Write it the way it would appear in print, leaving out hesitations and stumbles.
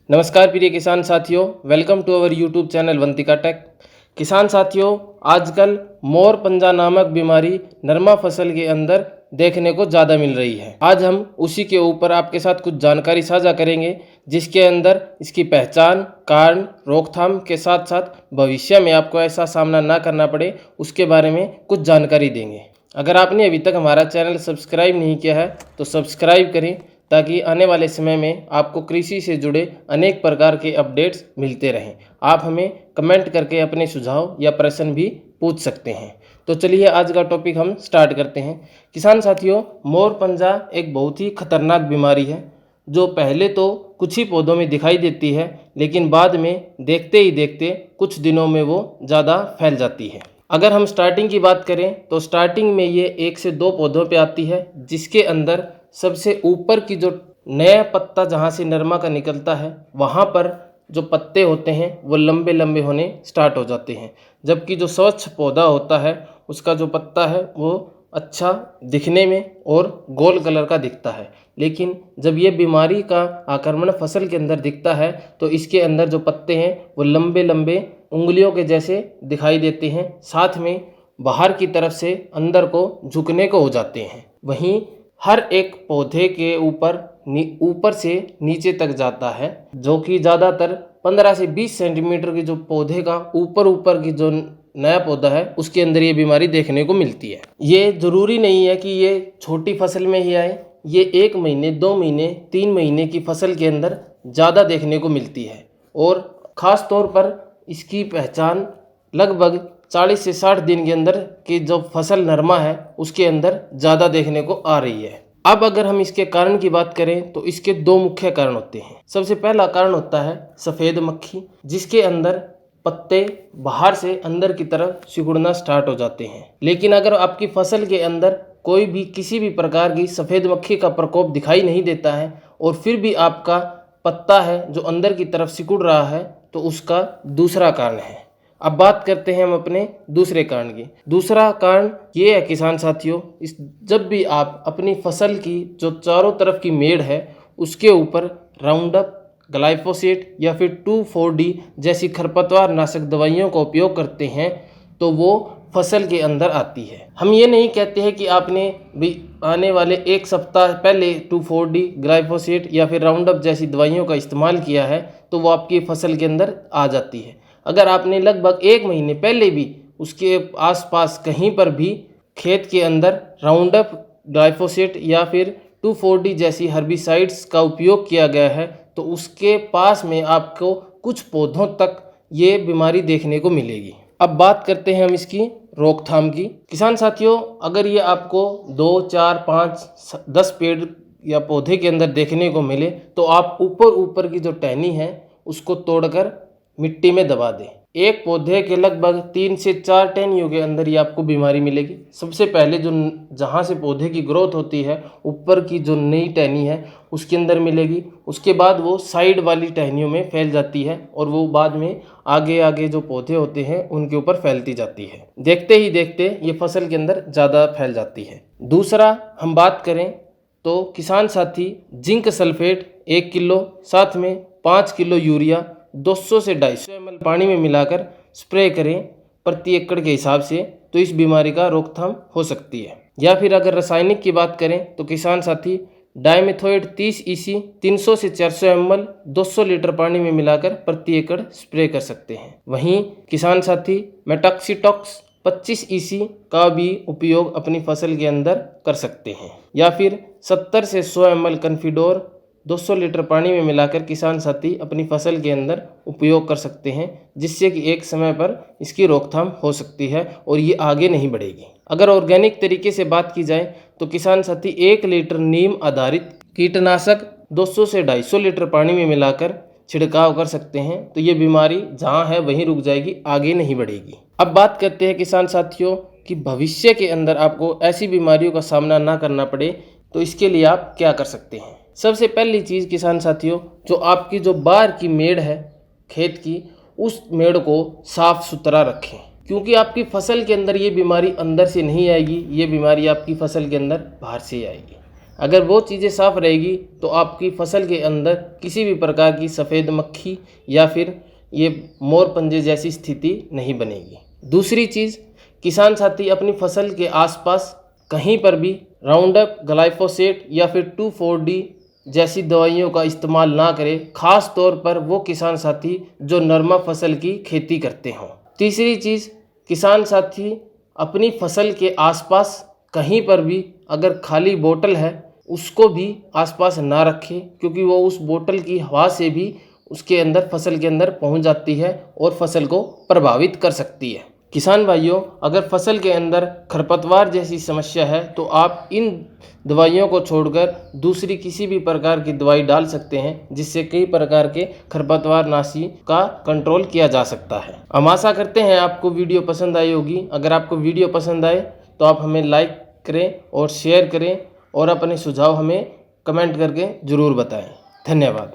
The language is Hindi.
नमस्कार प्रिय किसान साथियों, welcome to our YouTube channel Vantika tech. किसान साथियों, आजकल मोर पंजा नामक बीमारी नरमा फसल के अंदर देखने को ज़्यादा मिल रही है। आज हम उसी के ऊपर आपके साथ कुछ जानकारी साझा करेंगे, जिसके अंदर इसकी पहचान, कारण, रोकथाम के साथ साथ भविष्य में आपको ऐसा सामना ना करना पड़े उसके बारे में कुछ जानकारी देंगे। अगर आपने अभी तक हमारा चैनल सब्सक्राइब नहीं किया है तो सब्सक्राइब करें, ताकि आने वाले समय में आपको कृषि से जुड़े अनेक प्रकार के अपडेट्स मिलते रहें। आप हमें कमेंट करके अपने सुझाव या प्रश्न भी पूछ सकते हैं। तो चलिए आज का टॉपिक हम स्टार्ट करते हैं। किसान साथियों, मोर पंजा एक बहुत ही खतरनाक बीमारी है, जो पहले तो कुछ ही पौधों में दिखाई देती है, लेकिन बाद में देखते ही देखते कुछ दिनों में वो ज़्यादा फैल जाती है। अगर हम स्टार्टिंग की बात करें तो स्टार्टिंग में ये 1 से 2 पौधों पे आती है, जिसके अंदर सबसे ऊपर की जो नया पत्ता जहाँ से नरमा का निकलता है, वहाँ पर जो पत्ते होते हैं वो लंबे लंबे होने स्टार्ट हो जाते हैं, जबकि जो स्वच्छ पौधा होता है उसका जो पत्ता है वो अच्छा दिखने में और गोल कलर का दिखता है। लेकिन जब ये बीमारी का आक्रमण फसल के अंदर दिखता है तो इसके अंदर जो पत्ते हैं वो लंबे लंबे उंगलियों के जैसे दिखाई देते हैं, साथ में बाहर की तरफ से अंदर को झुकने को हो जाते हैं। वहीं हर एक पौधे के ऊपर से नीचे तक जाता है, जो कि ज़्यादातर 15 से 20 सेंटीमीटर की जो पौधे का ऊपर की जो नया पौधा है उसके अंदर ये बीमारी देखने को मिलती है। ये ज़रूरी नहीं है कि ये छोटी फसल में ही आए, ये 1 महीने, 2 महीने, 3 महीने की फसल के अंदर ज़्यादा देखने को मिलती है। और ख़ास तौर पर इसकी पहचान लगभग 40 से 60 दिन के अंदर की जो फसल नरमा है उसके अंदर ज़्यादा देखने को आ रही है। अब अगर हम इसके कारण की बात करें तो इसके 2 मुख्य कारण होते हैं। सबसे पहला कारण होता है सफ़ेद मक्खी, जिसके अंदर पत्ते बाहर से अंदर की तरफ सिकुड़ना स्टार्ट हो जाते हैं। लेकिन अगर आपकी फसल के अंदर कोई भी किसी भी प्रकार की सफ़ेद मक्खी का प्रकोप दिखाई नहीं देता है और फिर भी आपका पत्ता है जो अंदर की तरफ सिकुड़ रहा है, तो उसका दूसरा कारण है। अब बात करते हैं हम अपने दूसरे कारण की। दूसरा कारण ये है किसान साथियों, जब भी आप अपनी फसल की जो चारों तरफ की मेड़ है उसके ऊपर राउंडअप, ग्लाइफोसेट या फिर 2,4-D जैसी खरपतवार नाशक दवाइयों का उपयोग करते हैं, तो वो फसल के अंदर आती है। हम ये नहीं कहते हैं कि आपने भी आने वाले 1 सप्ताह पहले 2,4-D, ग्लाइफोसेट या फिर राउंडअप जैसी दवाइयों का इस्तेमाल किया है तो वो आपकी फसल के अंदर आ जाती है। अगर आपने लगभग 1 महीने पहले भी उसके आसपास कहीं पर भी खेत के अंदर राउंडअप, ग्लाइफोसेट या फिर 2,4-D जैसी हर्बिसाइड्स का उपयोग किया गया है, तो उसके पास में आपको कुछ पौधों तक ये बीमारी देखने को मिलेगी। अब बात करते हैं हम इसकी रोकथाम की। किसान साथियों, अगर ये आपको 2, 4, 5, 10 पेड़ या पौधे के अंदर देखने को मिले तो आप ऊपर की जो टहनी है उसको तोड़कर मिट्टी में दबा दें। एक पौधे के लगभग 3 से 4 टहनियों के अंदर ही आपको बीमारी मिलेगी। सबसे पहले जो जहाँ से पौधे की ग्रोथ होती है, ऊपर की जो नई टहनी है उसके अंदर मिलेगी। उसके बाद वो साइड वाली टहनियों में फैल जाती है और वो बाद में आगे जो पौधे होते हैं उनके ऊपर फैलती जाती है। देखते ही देखते ये फसल के अंदर ज़्यादा फैल जाती है। दूसरा हम बात करें तो किसान साथी, जिंक सल्फेट 1 किलो, साथ में 5 किलो यूरिया 200 से 250 ml पानी में मिलाकर स्प्रे करें प्रति एकड़ के हिसाब से, तो इस बीमारी का रोकथाम हो सकती है। या फिर अगर रासायनिक की बात करें तो किसान साथी डाइमेथोएट 30 EC 300 से 400 ml 200 लीटर पानी में मिलाकर प्रति एकड़ स्प्रे कर सकते हैं। वहीं किसान साथी मेटॉक्सीटॉक्स 25 EC का भी उपयोग अपनी फसल के अंदर कर सकते हैं। या फिर 70 से 100 ml कन्फिडोर 200 लीटर पानी में मिलाकर किसान साथी अपनी फसल के अंदर उपयोग कर सकते हैं, जिससे कि एक समय पर इसकी रोकथाम हो सकती है और ये आगे नहीं बढ़ेगी। अगर ऑर्गेनिक तरीके से बात की जाए तो किसान साथी 1 लीटर नीम आधारित कीटनाशक 200 से 250 लीटर पानी में मिलाकर छिड़काव कर सकते हैं, तो ये बीमारी जहाँ है वहीं रुक जाएगी, आगे नहीं बढ़ेगी। अब बात करते हैं किसान साथियों कि भविष्य के अंदर आपको ऐसी बीमारियों का सामना ना करना पड़े, तो इसके लिए आप क्या कर सकते हैं। सबसे पहली चीज़ किसान साथियों, जो आपकी जो बाहर की मेड़ है खेत की, उस मेड़ को साफ सुथरा रखें, क्योंकि आपकी फसल के अंदर ये बीमारी अंदर से नहीं आएगी, ये बीमारी आपकी फसल के अंदर बाहर से आएगी। अगर वो चीज़ें साफ़ रहेगी तो आपकी फसल के अंदर किसी भी प्रकार की सफ़ेद मक्खी या फिर ये मोर पंजे जैसी स्थिति नहीं बनेगी। दूसरी चीज़, किसान साथी अपनी फसल के आसपास कहीं पर भी राउंडअप, ग्लाइफोसेट या फिर 2,4-D जैसी दवाइयों का इस्तेमाल ना करें, खास तौर पर वो किसान साथी जो नरमा फसल की खेती करते हों। तीसरी चीज़, किसान साथी अपनी फसल के आसपास कहीं पर भी अगर खाली बोतल है उसको भी आसपास ना रखें, क्योंकि वो उस बोतल की हवा से भी उसके अंदर फसल के अंदर पहुंच जाती है और फसल को प्रभावित कर सकती है। किसान भाइयों, अगर फसल के अंदर खरपतवार जैसी समस्या है तो आप इन दवाइयों को छोड़कर दूसरी किसी भी प्रकार की दवाई डाल सकते हैं, जिससे कई प्रकार के खरपतवार नाशी का कंट्रोल किया जा सकता है। हम आशा करते हैं आपको वीडियो पसंद आई होगी। अगर आपको वीडियो पसंद आए तो आप हमें लाइक करें और शेयर करें और अपने सुझाव हमें कमेंट करके ज़रूर बताएं। धन्यवाद।